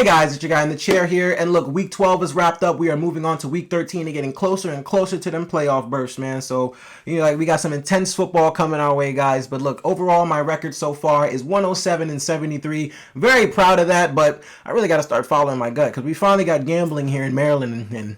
Hey guys, it's your guy in the chair here, and look, week 12 is wrapped up. We are moving on to week 13 and getting closer and closer to them playoff berths, man. So, we got some intense football coming our way, guys. But look, overall, my record so far is 107-73. Very proud of that, but I really got to start following my gut because we finally got gambling here in Maryland, and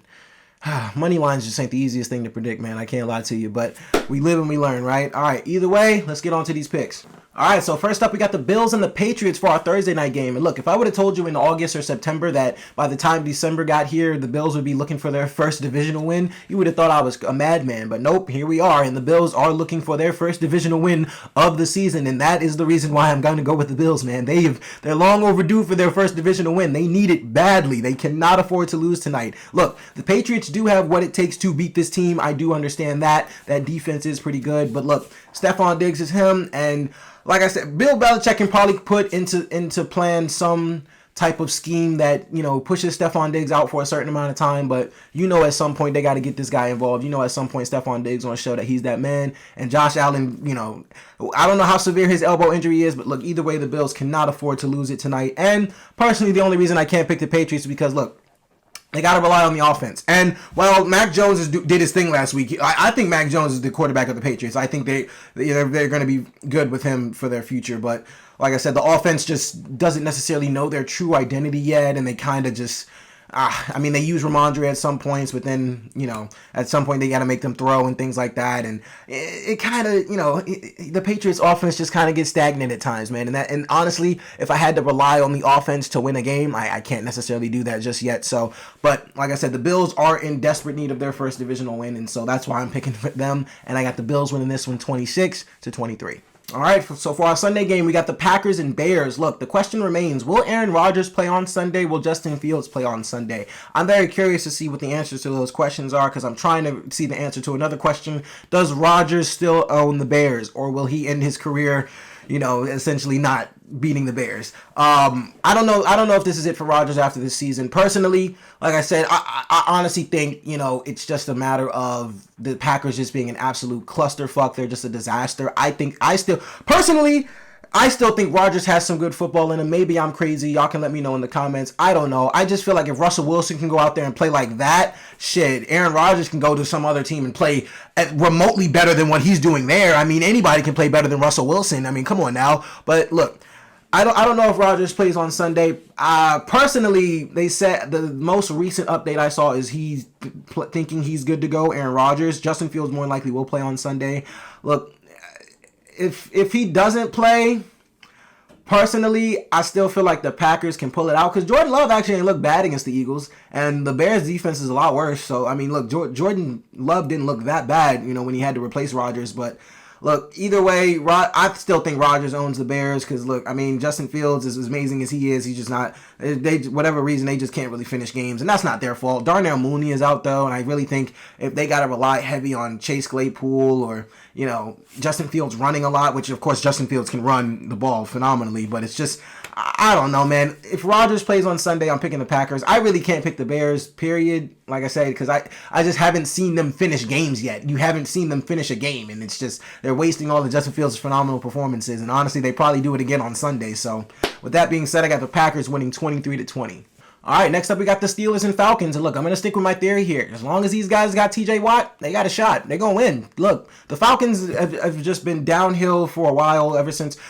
money lines just ain't the easiest thing to predict, man. I can't lie to you, but we live and we learn, right? All right, either way, let's get on to these picks. All right, so first up, we got the Bills and the Patriots for our Thursday night game. And look, if I would have told you in August or September that by the time December got here, the Bills would be looking for their first divisional win, you would have thought I was a madman. But nope, here we are, and the Bills are looking for their first divisional win of the season, and that is the reason why I'm going to go with the Bills, man. They're long overdue for their first divisional win. They need it badly. They cannot afford to lose tonight. Look, the Patriots do have what it takes to beat this team. I do understand that. That defense is pretty good. But look, Stephon Diggs is him, and like I said, Bill Belichick can probably put into plan some type of scheme that, pushes Stephon Diggs out for a certain amount of time. But, at some point they got to get this guy involved. At some point Stephon Diggs going to show that he's that man. And Josh Allen, I don't know how severe his elbow injury is. But, look, either way, the Bills cannot afford to lose it tonight. And, personally, the only reason I can't pick the Patriots is because, look, they got to rely on the offense. And while Mac Jones did his thing last week, I think Mac Jones is the quarterback of the Patriots. I think they're going to be good with him for their future. But like I said, the offense just doesn't necessarily know their true identity yet. And they kind of just, they use Ramondre at some points, but then, at some point they got to make them throw and things like that. And it kind of, the Patriots offense just kind of gets stagnant at times, man. And honestly, if I had to rely on the offense to win a game, I can't necessarily do that just yet. So, but like I said, the Bills are in desperate need of their first divisional win. And so that's why I'm picking them. And I got the Bills winning this one 26-23. All right, so for our Sunday game, we got the Packers and Bears. Look, the question remains, will Aaron Rodgers play on Sunday? Will Justin Fields play on Sunday? I'm very curious to see what the answers to those questions are because I'm trying to see the answer to another question. Does Rodgers still own the Bears, or will he end his career, essentially not beating the Bears? I don't know if this is it for Rodgers after this season. Personally, like I said, I honestly think, it's just a matter of the Packers just being an absolute clusterfuck. They're just a disaster. I still think Rodgers has some good football in him. Maybe I'm crazy. Y'all can let me know in the comments. I don't know. I just feel like if Russell Wilson can go out there and play like that, shit, Aaron Rodgers can go to some other team and play remotely better than what he's doing there. Anybody can play better than Russell Wilson. Come on now. But look, I don't know if Rodgers plays on Sunday. Personally, they said the most recent update I saw is he's thinking he's good to go, Aaron Rodgers. Justin Fields more than likely will play on Sunday. Look, if he doesn't play, personally, I still feel like the Packers can pull it out because Jordan Love actually didn't look bad against the Eagles, and the Bears' defense is a lot worse. So, look, Jordan Love didn't look that bad, when he had to replace Rodgers, but look, either way, I still think Rodgers owns the Bears because, look, Justin Fields, is as amazing as he is, he's just not, whatever reason, they just can't really finish games, and that's not their fault. Darnell Mooney is out, though, and I really think if they got to rely heavy on Chase Claypool or, Justin Fields running a lot, which, of course, Justin Fields can run the ball phenomenally, but it's just, I don't know, man. If Rodgers plays on Sunday, I'm picking the Packers. I really can't pick the Bears, period, like I said, because I just haven't seen them finish games yet. You haven't seen them finish a game, and it's just, they're wasting all the Justin Fields' phenomenal performances, and honestly, they probably do it again on Sunday. So, with that being said, I got the Packers winning 23-20. All right, next up, we got the Steelers and Falcons. And look, I'm going to stick with my theory here. As long as these guys got TJ Watt, they got a shot. They're going to win. Look, the Falcons have just been downhill for a while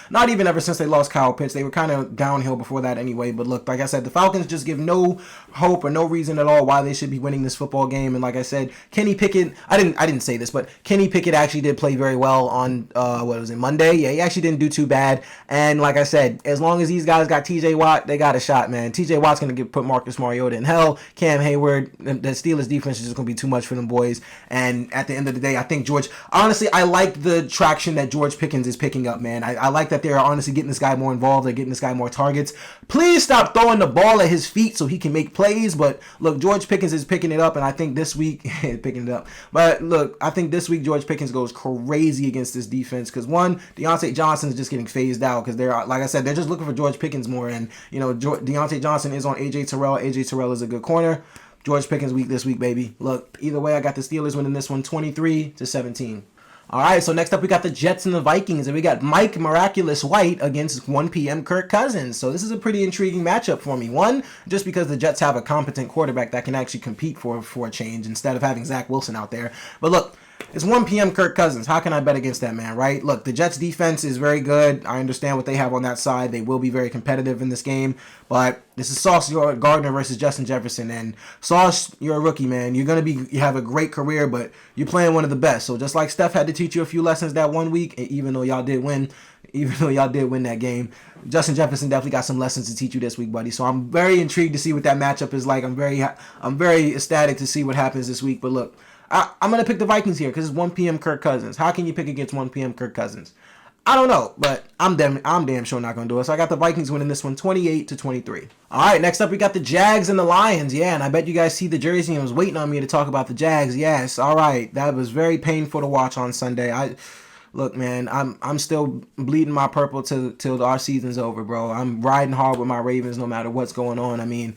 not even ever since they lost Kyle Pitts. They were kind of downhill before that anyway. But look, like I said, the Falcons just give no hope or no reason at all why they should be winning this football game. And like I said, Kenny Pickett, I didn't say this, but Kenny Pickett actually did play very well on, Monday? Yeah, he actually didn't do too bad. And like I said, as long as these guys got TJ Watt, they got a shot, man. TJ Watt's going to put Marcus Mariota in hell. Cam Hayward, the Steelers defense is just going to be too much for them boys. And at the end of the day, I think honestly, I like the traction that George Pickens is picking up, man. I like that they're honestly getting this guy more involved. They're getting this guy more targets. Please stop throwing the ball at his feet so he can make plays. But look, George Pickens is picking it up, and I think this week, picking it up. But look, I think this week George Pickens goes crazy against this defense because one, Deontay Johnson is just getting phased out because they're, like I said, they're just looking for George Pickens more. And, Deontay Johnson is on A.J. Terrell. A.J. Terrell is a good corner. George Pickens week this week, baby. Look, either way, I got the Steelers winning this one 23-17. All right, so next up we got the Jets and the Vikings, and we got Mike Miraculous White against 1 p.m. Kirk Cousins. So this is a pretty intriguing matchup for me. One, just because the Jets have a competent quarterback that can actually compete for a change instead of having Zach Wilson out there. But look, it's 1 p.m. Kirk Cousins. How can I bet against that, man, right? Look, the Jets defense is very good. I understand what they have on that side. They will be very competitive in this game. But this is Sauce Gardner versus Justin Jefferson. And Sauce, you're a rookie, man. You have a great career, but you're playing one of the best. So just like Steph had to teach you a few lessons that 1 week, even though y'all did win that game, Justin Jefferson definitely got some lessons to teach you this week, buddy. So I'm very intrigued to see what that matchup is like. I'm very ecstatic to see what happens this week. But look, I'm going to pick the Vikings here because it's 1 p.m. Kirk Cousins. How can you pick against 1 p.m. Kirk Cousins? I don't know, but I'm damn sure not going to do it. So I got the Vikings winning this one 28-23. All right, next up we got the Jags and the Lions. Yeah, and I bet you guys see the jersey and was waiting on me to talk about the Jags. Yes, all right. That was very painful to watch on Sunday. Look, man, I'm still bleeding my purple till our season's over, bro. I'm riding hard with my Ravens no matter what's going on. I mean,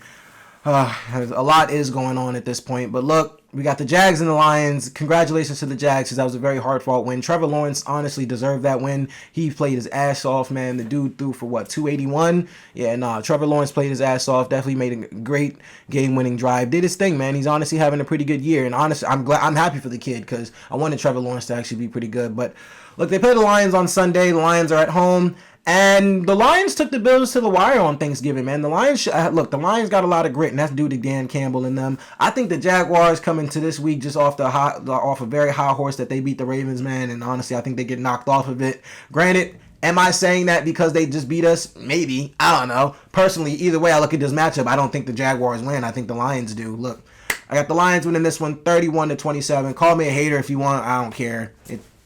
a lot is going on at this point. But look, we got the Jags and the Lions. Congratulations to the Jags because that was a very hard-fought win. Trevor Lawrence honestly deserved that win. He played his ass off, man. The dude threw for, 281? Yeah, nah, Trevor Lawrence played his ass off. Definitely made a great game-winning drive. Did his thing, man. He's honestly having a pretty good year. And honestly, I'm happy for the kid because I wanted Trevor Lawrence to actually be pretty good. But look, they play the Lions on Sunday. The Lions are at home. And the Lions took the Bills to the wire on Thanksgiving, man. The Lions, the Lions got a lot of grit, and that's due to Dan Campbell and them. I think the Jaguars come into this week just off a very high horse that they beat the Ravens, man. And honestly, I think they get knocked off of it. Granted, am I saying that because they just beat us? Maybe. I don't know. Personally, either way I look at this matchup, I don't think the Jaguars win. I think the Lions do. Look, I got the Lions winning this one 31-27. Call me a hater if you want. I don't care.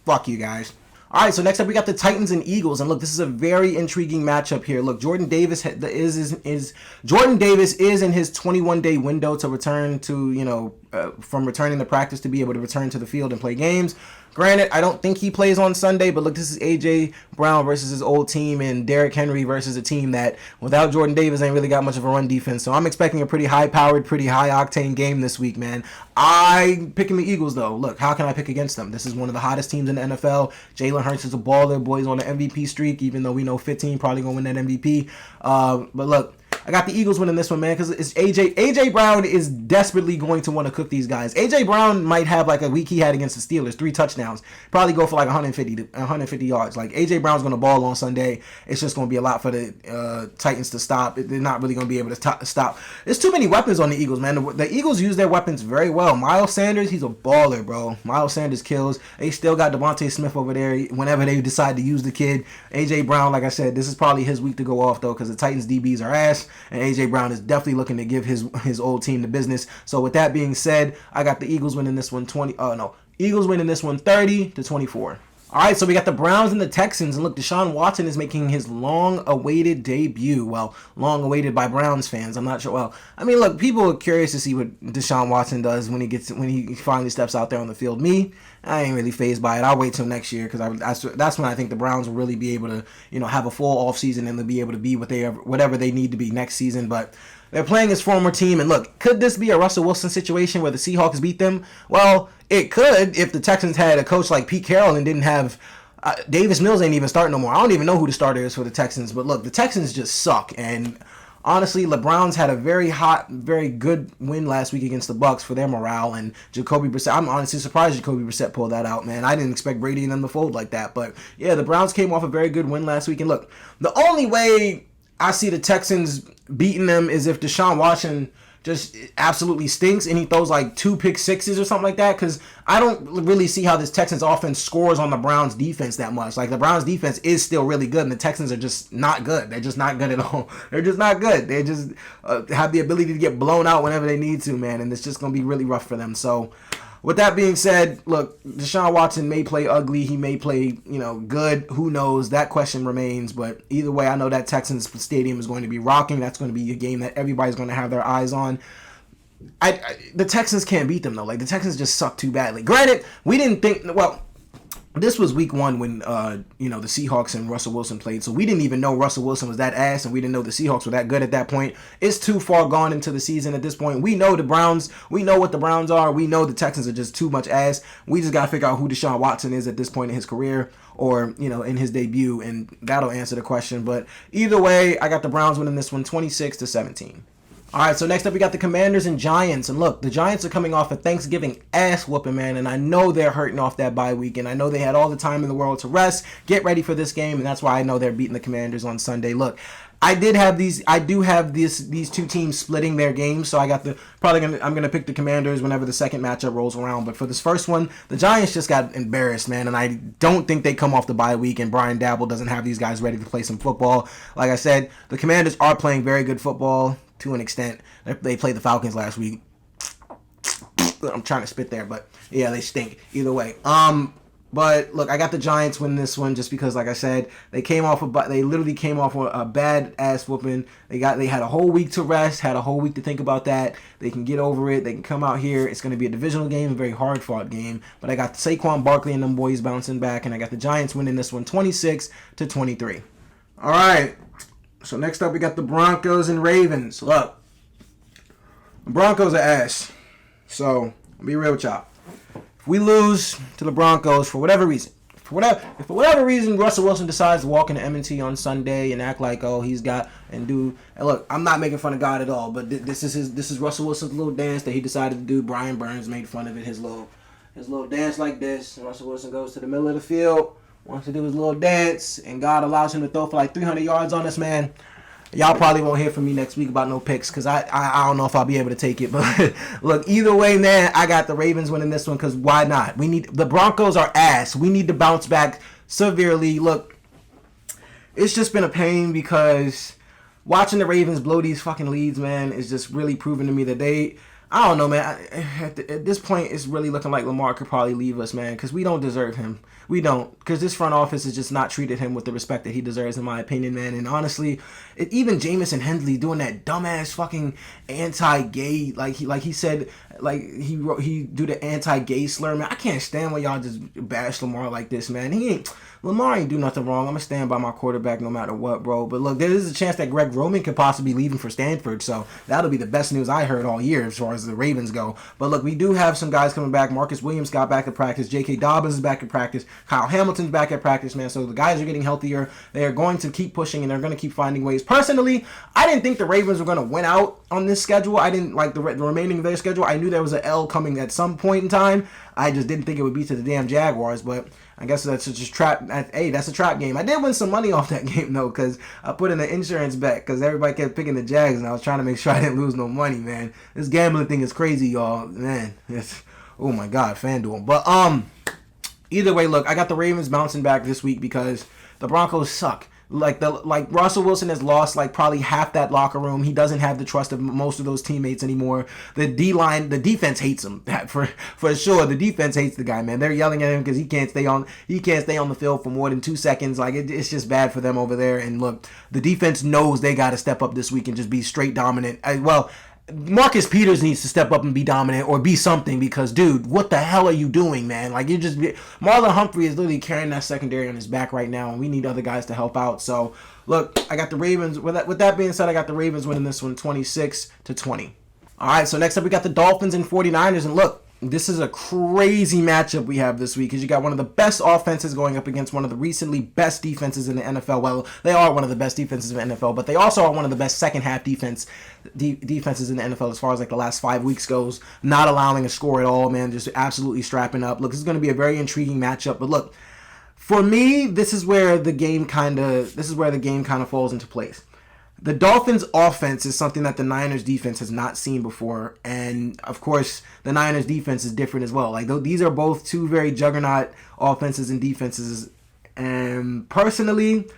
Fuck you guys. All right, so next up we got the Titans and Eagles, and look, this is a very intriguing matchup here. Look, Jordan Davis is in his 21-day window to return to from returning to practice to be able to return to the field and play games. Granted, I don't think he plays on Sunday, but look, this is A.J. Brown versus his old team and Derrick Henry versus a team that, without Jordan Davis, ain't really got much of a run defense. So I'm expecting a pretty high-powered, pretty high-octane game this week, man. I'm picking the Eagles, though. Look, how can I pick against them? This is one of the hottest teams in the NFL. Jalen Hurts is a baller. Boy's on the MVP streak, even though we know 15 probably going to win that MVP. But look, I got the Eagles winning this one, man, because it's AJ Brown is desperately going to want to cook these guys. AJ Brown might have like a week he had against the Steelers, 3 touchdowns, probably go for like 150 yards. Like AJ Brown's going to ball on Sunday. It's just going to be a lot for the Titans to stop. They're not really going to be able to stop. There's too many weapons on the Eagles, man. The Eagles use their weapons very well. Miles Sanders, he's a baller, bro. Miles Sanders kills. They still got Devontae Smith over there whenever they decide to use the kid. AJ Brown, like I said, this is probably his week to go off though, because the Titans DBs are ass. And A.J. Brown is definitely looking to give his old team the business. So with that being said, I got the Eagles winning this one 30-24. All right, so we got the Browns and the Texans. And look, Deshaun Watson is making his long-awaited debut. Well, long-awaited by Browns fans. I'm not sure. Well, I mean, look, people are curious to see what Deshaun Watson does when he finally steps out there on the field. Me, I ain't really fazed by it. I'll wait till next year because that's when I think the Browns will really be able to, have a full off season and they'll be able to be whatever they need to be next season. But they're playing his former team, and look, could this be a Russell Wilson situation where the Seahawks beat them? Well, it could if the Texans had a coach like Pete Carroll and didn't have Davis Mills ain't even starting no more. I don't even know who the starter is for the Texans, but look, the Texans just suck. And honestly, the Browns had a very good win last week against the Bucs for their morale, and Jacoby Brissett. I'm honestly surprised Jacoby Brissett pulled that out, man. I didn't expect Brady and them to fold like that, but yeah, the Browns came off a very good win last week. And look, the only way I see the Texans beating them is if Deshaun Watson just absolutely stinks and he throws like 2 pick sixes or something like that, because I don't really see how this Texans offense scores on the Browns defense that much. Like, the Browns defense is still really good and the Texans are just not good. They're just not good at all. They're just not good. They just have the ability to get blown out whenever they need to, man, and it's just going to be really rough for them. So with that being said, look, Deshaun Watson may play ugly. He may play, good. Who knows? That question remains. But either way, I know that Texans stadium is going to be rocking. That's going to be a game that everybody's going to have their eyes on. The Texans can't beat them, though. Like, the Texans just suck too badly. Granted, we didn't think, well, this was week 1 when the Seahawks and Russell Wilson played, so we didn't even know Russell Wilson was that ass, and we didn't know the Seahawks were that good at that point. It's too far gone into the season at this point. We know the Browns, we know what the Browns are, we know the Texans are just too much ass. We just gotta figure out who Deshaun Watson is at this point in his career, or in his debut, and that'll answer the question. But either way, I got the Browns winning this one 26-17. All right, so next up we got the Commanders and Giants. And look, the Giants are coming off a Thanksgiving ass whooping, man, and I know they're hurting off that bye week, and I know they had all the time in the world to rest, get ready for this game, and that's why I know they're beating the Commanders on Sunday. Look, I do have these two teams splitting their games, so I'm gonna pick the Commanders whenever the second matchup rolls around. But for this first one, the Giants just got embarrassed, man, and I don't think they come off the bye week, and Brian Dabble doesn't have these guys ready to play some football. Like I said, the Commanders are playing very good football to an extent. They played the Falcons last week. I'm trying to spit there, but yeah, they stink either way. But look, I got the Giants winning this one just because, like I said, they literally came off a bad ass whooping. They had a whole week to rest, had a whole week to think about that. They can get over it. They can come out here. It's going to be a divisional game, a very hard fought game. But I got Saquon Barkley and them boys bouncing back, and I got the Giants winning this one 26-23. All right. So next up, we got the Broncos and Ravens. Look, the Broncos are ass. So I'll be real with y'all. If we lose to the Broncos for whatever reason, Russell Wilson decides to walk into M&T on Sunday and act like, oh, he's got and do. And look, I'm not making fun of God at all, but this is Russell Wilson's little dance that he decided to do. Brian Burns made fun of it. His little dance like this. And Russell Wilson goes to the middle of the field, wants to do his little dance, and God allows him to throw for like 300 yards on us, man. Y'all probably won't hear from me next week about no picks because I don't know if I'll be able to take it. But look, either way, man, I got the Ravens winning this one because why not? The Broncos are ass. We need to bounce back severely. Look, it's just been a pain because watching the Ravens blow these fucking leads, man, is just really proving to me that I don't know, man. At this point, it's really looking like Lamar could probably leave us, man, because we don't deserve him. We don't, because this front office has just not treated him with the respect that he deserves, in my opinion, man. And honestly, even Jamison Hensley doing that dumbass fucking anti-gay, like he said, like he do the anti-gay slur, man. I can't stand when y'all just bash Lamar like this, man. Lamar ain't do nothing wrong. I'm gonna stand by my quarterback no matter what, bro. But look, there is a chance that Greg Roman could possibly be leaving for Stanford, so that'll be the best news I heard all year as far as the Ravens go. But look, we do have some guys coming back. Marcus Williams got back at practice. J.K. Dobbins is back at practice. Kyle Hamilton's back at practice, man. So the guys are getting healthier. They are going to keep pushing, and they're going to keep finding ways. Personally, I didn't think the Ravens were going to win out on this schedule. I didn't like the remaining of their schedule. I knew there was an L coming at some point in time. I just didn't think it would be to the damn Jaguars, but I guess that's just trap. Hey, that's a trap game. I did win some money off that game, though, because I put in an insurance bet because everybody kept picking the Jags, and I was trying to make sure I didn't lose no money, man. This gambling thing is crazy, y'all. Man, oh my God, FanDuel. But either way, look, I got the Ravens bouncing back this week because the Broncos suck. Like Russell Wilson has lost like probably half that locker room. He doesn't have the trust of most of those teammates anymore. The D-line, the defense hates him for sure. The defense hates the guy, man. They're yelling at him because he can't stay on the field for more than 2 seconds. Like it's just bad for them over there. And look, the defense knows they got to step up this week and just be straight dominant. Marcus Peters needs to step up and be dominant or be something because, dude, what the hell are you doing, man? Like, Marlon Humphrey is literally carrying that secondary on his back right now, and we need other guys to help out. So, look, I got the Ravens. With that being said, I got the Ravens winning this one 26-20. All right, so next up we got the Dolphins and 49ers, and look, this is a crazy matchup we have this week because you got one of the best offenses going up against one of the recently best defenses in the NFL. Well, they are one of the best defenses in the NFL, but they also are one of the best second half defenses in the NFL as far as like the last 5 weeks goes. Not allowing a score at all, man. Just absolutely strapping up. Look, this is going to be a very intriguing matchup. But look, for me, this is where the game kind of falls into place. The Dolphins' offense is something that the Niners' defense has not seen before, and of course, the Niners' defense is different as well. Like these are both two very juggernaut offenses and defenses, and personally,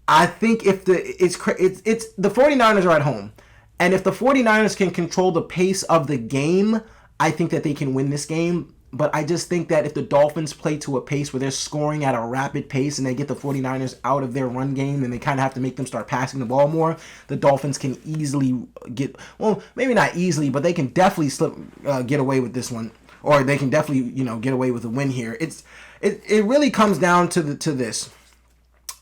I think if the 49ers are at home, and if the 49ers can control the pace of the game, I think that they can win this game. But I just think that if the Dolphins play to a pace where they're scoring at a rapid pace and they get the 49ers out of their run game and they kind of have to make them start passing the ball more, the Dolphins can easily maybe not easily, but they can definitely get away with this one. or they can definitely, get away with a win here. It really comes down to this.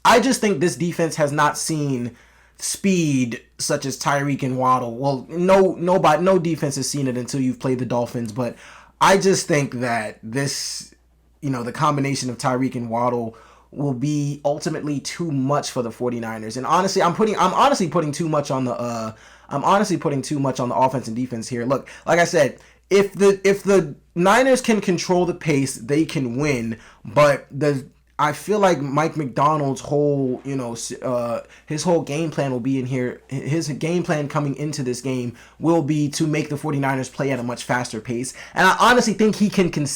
I just think this defense has not seen speed such as Tyreek and Waddle. Well, no defense has seen it until you've played the Dolphins, but I just think that this, the combination of Tyreek and Waddle will be ultimately too much for the 49ers. And honestly, I'm honestly putting too much on the offense and defense here. Look, like I said, if the Niners can control the pace, they can win, but I feel like Mike McDonald's whole, his whole game plan will be in here. His game plan coming into this game will be to make the 49ers play at a much faster pace. And I honestly think he can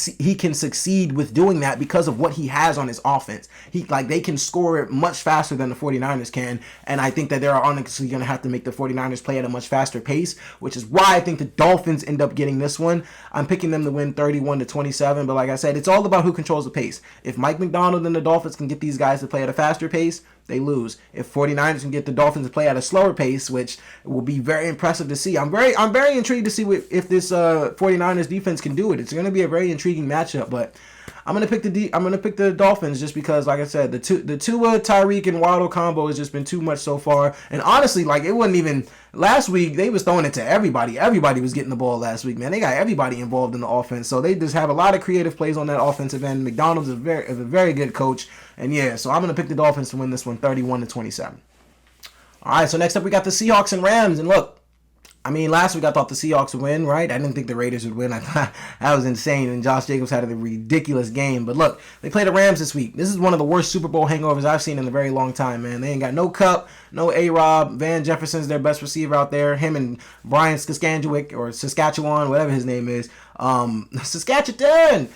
succeed with doing that because of what he has on his offense. They can score it much faster than the 49ers can. And I think that they're honestly going to have to make the 49ers play at a much faster pace, which is why I think the Dolphins end up getting this one. I'm picking them to win 31-27. But like I said, it's all about who controls the pace. If Mike McDonald and the Dolphins can get these guys to play at a faster pace, they lose. If 49ers can get the Dolphins to play at a slower pace, which will be very impressive to see. I'm very intrigued to see if this 49ers defense can do it. It's going to be a very intriguing matchup, but I'm gonna pick the Dolphins just because, like I said, the Tua, Tyreek, and Waddle combo has just been too much so far. And honestly, it wasn't even last week. They was throwing it to everybody. Everybody was getting the ball last week, man. They got everybody involved in the offense, so they just have a lot of creative plays on that offensive end. McDonald's is a very good coach, and yeah, so I'm gonna pick the Dolphins to win this one, 31-27. All right, so next up we got the Seahawks and Rams, and look. Last week I thought the Seahawks would win, right? I didn't think the Raiders would win. I thought that was insane, and Josh Jacobs had a ridiculous game. But look, they play the Rams this week. This is one of the worst Super Bowl hangovers I've seen in a very long time, man. They ain't got no Cup, no A-Rob. Van Jefferson's their best receiver out there. Him and Brian Saskatchewan, whatever his name is. Saskatchewan!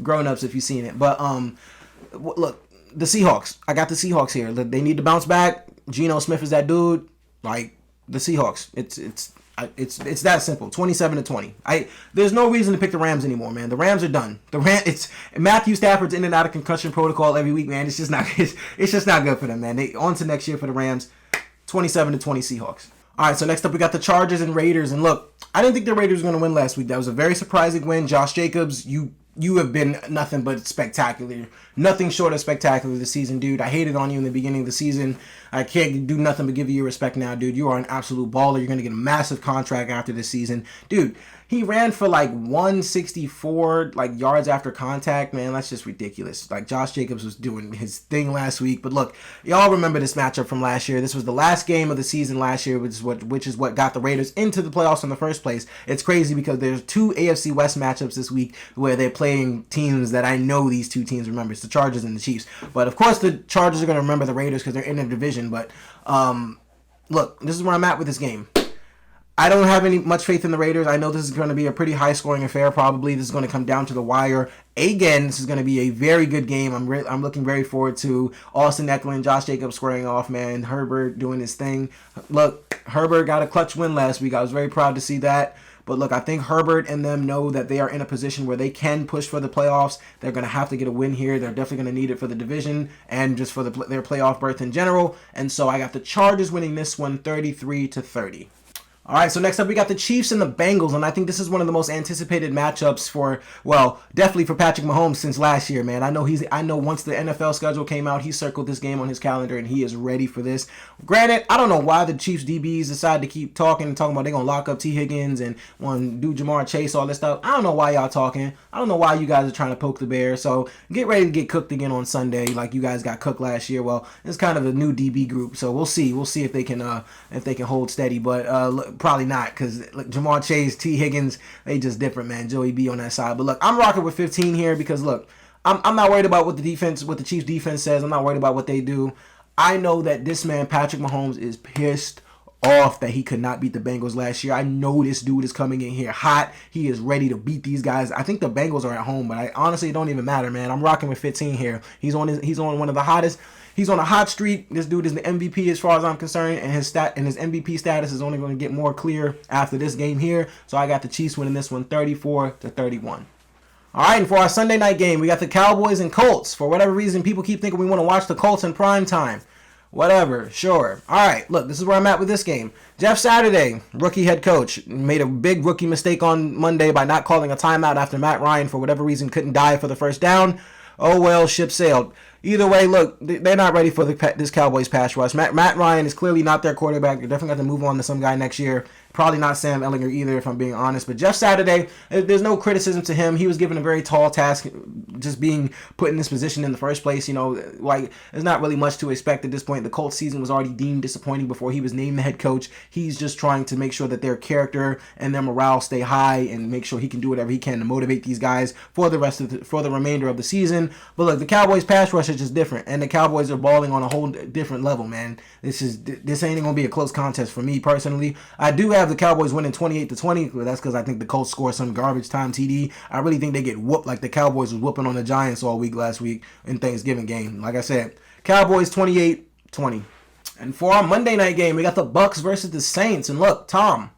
Grown-ups if you've seen it. But, look, the Seahawks. I got the Seahawks here. They need to bounce back. Geno Smith is that dude. The Seahawks. It's that simple. 27-20. There's no reason to pick the Rams anymore, man. The Rams are done. It's Matthew Stafford's in and out of concussion protocol every week, man. It's just not good for them, man. On to next year for the Rams. 27-20 Seahawks. All right, so next up we got the Chargers and Raiders, and look, I didn't think the Raiders were going to win last week. That was a very surprising win. Josh Jacobs, you have been nothing but spectacular. Nothing short of spectacular this season, dude. I hated on you in the beginning of the season. I can't do nothing but give you your respect now, dude. You are an absolute baller. You're going to get a massive contract after this season. Dude, he ran for 164 yards after contact, man. That's just ridiculous. Josh Jacobs was doing his thing last week. But look, y'all remember this matchup from last year. This was the last game of the season last year, which is what got the Raiders into the playoffs in the first place. It's crazy because there's two AFC West matchups this week where they're playing teams that I know these two teams remember. It's the Chargers and the Chiefs. But of course the Chargers are going to remember the Raiders because they're in their division. But look, this is where I'm at with this game. I don't have much faith in the Raiders. I know this is going to be a pretty high-scoring affair, probably. This is going to come down to the wire. Again, this is going to be a very good game. I'm looking very forward to Austin Eckler and Josh Jacobs squaring off, man. Herbert doing his thing. Look, Herbert got a clutch win last week. I was very proud to see that. But look, I think Herbert and them know that they are in a position where they can push for the playoffs. They're going to have to get a win here. They're definitely going to need it for the division and just for their playoff berth in general. And so I got the Chargers winning this one 33-30. All right, so next up we got the Chiefs and the Bengals, and I think this is one of the most anticipated matchups definitely for Patrick Mahomes since last year, man. I know once the NFL schedule came out, he circled this game on his calendar, and he is ready for this. Granted, I don't know why the Chiefs DBs decided to keep talking about they're going to lock up T. Higgins and want to do Jamar Chase, all this stuff. I don't know why y'all talking. I don't know why you guys are trying to poke the bear, so get ready to get cooked again on Sunday like you guys got cooked last year. Well, it's kind of a new DB group, so we'll see. We'll see if they can hold steady, but probably not, because Jamar Chase, T. Higgins, they just different, man. Joey B on that side. But look, I'm rocking with 15 here because look, I'm not worried about what the Chiefs defense says. I'm not worried about what they do. I know that this man, Patrick Mahomes, is pissed off that he could not beat the Bengals last year. I know this dude is coming in here hot. He is ready to beat these guys. I think the Bengals are at home, but it don't even matter, man. I'm rocking with 15 here. He's on one of the hottest. He's on a hot streak. This dude is the MVP as far as I'm concerned, and his MVP status is only going to get more clear after this game here. So I got the Chiefs winning this one 34-31. All right, and for our Sunday night game, we got the Cowboys and Colts. For whatever reason, people keep thinking we want to watch the Colts in prime time. Whatever, sure. All right, look, this is where I'm at with this game. Jeff Saturday, rookie head coach, made a big rookie mistake on Monday by not calling a timeout after Matt Ryan, for whatever reason, couldn't dive for the first down. Oh, well, ship sailed. Either way, look, they're not ready for this Cowboys pass rush. Matt Ryan is clearly not their quarterback. They're definitely going to move on to some guy next year. Probably not Sam Ehlinger either, if I'm being honest. But Jeff Saturday, there's no criticism to him. He was given a very tall task, just being put in this position in the first place. You know, like, there's not really much to expect at this point. The Colts season was already deemed disappointing before he was named the head coach. He's just trying to make sure that their character and their morale stay high and make sure he can do whatever he can to motivate these guys for the remainder of the season. But look, the Cowboys pass rush is just different, and the Cowboys are balling on a whole different level, man. This ain't gonna be a close contest for me personally. I do have the Cowboys winning 28-20, but that's because I think the Colts score some garbage time TD. I really think they get whooped like the Cowboys was whooping on the Giants all week last week in Thanksgiving game. Like I said, Cowboys 28-20. And for our Monday night game, we got the Bucs versus the Saints. And look, Tom,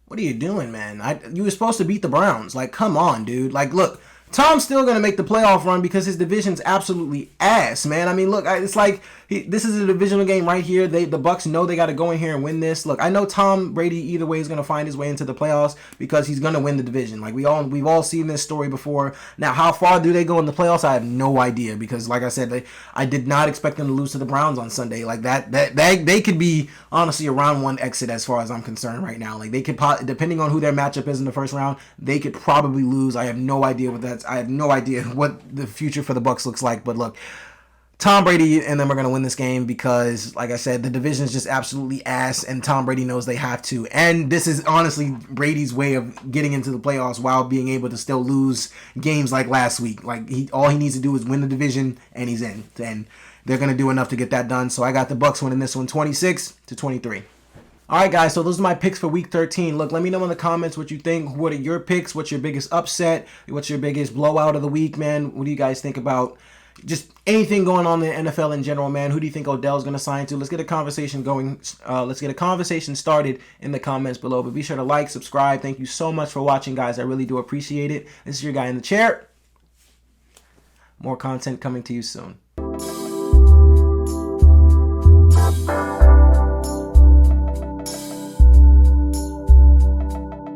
what are you doing, man? You were supposed to beat the Browns. Like, come on, dude. Like, look, Tom's still going to make the playoff run because his division's absolutely ass, man. I mean, look, it's like this is a divisional game right here. The Bucs know they got to go in here and win this. Look, I know Tom Brady either way is going to find his way into the playoffs because he's going to win the division. Like, we've all seen this story before. Now, how far do they go in the playoffs? I have no idea because, like I said, I did not expect them to lose to the Browns on Sunday. Like that they could be honestly a round one exit as far as I'm concerned right now. Like, they could, depending on who their matchup is in the first round, they could probably lose. I have no idea I have no idea what the future for the Bucs looks like. But look, Tom Brady and them are going to win this game because, like I said, the division is just absolutely ass, and Tom Brady knows they have to. And this is honestly Brady's way of getting into the playoffs while being able to still lose games like last week. Like, all he needs to do is win the division, and he's in. And they're going to do enough to get that done. So I got the Bucs winning this one 26-23. All right, guys, so those are my picks for Week 13. Look, let me know in the comments what you think. What are your picks? What's your biggest upset? What's your biggest blowout of the week, man? What do you guys think about just anything going on in the NFL in general, man? Who do you think Odell's going to sign to? Let's get a conversation going. Let's get a conversation started in the comments below. But be sure to like, subscribe. Thank you so much for watching, guys. I really do appreciate it. This is your guy in the chair. More content coming to you soon.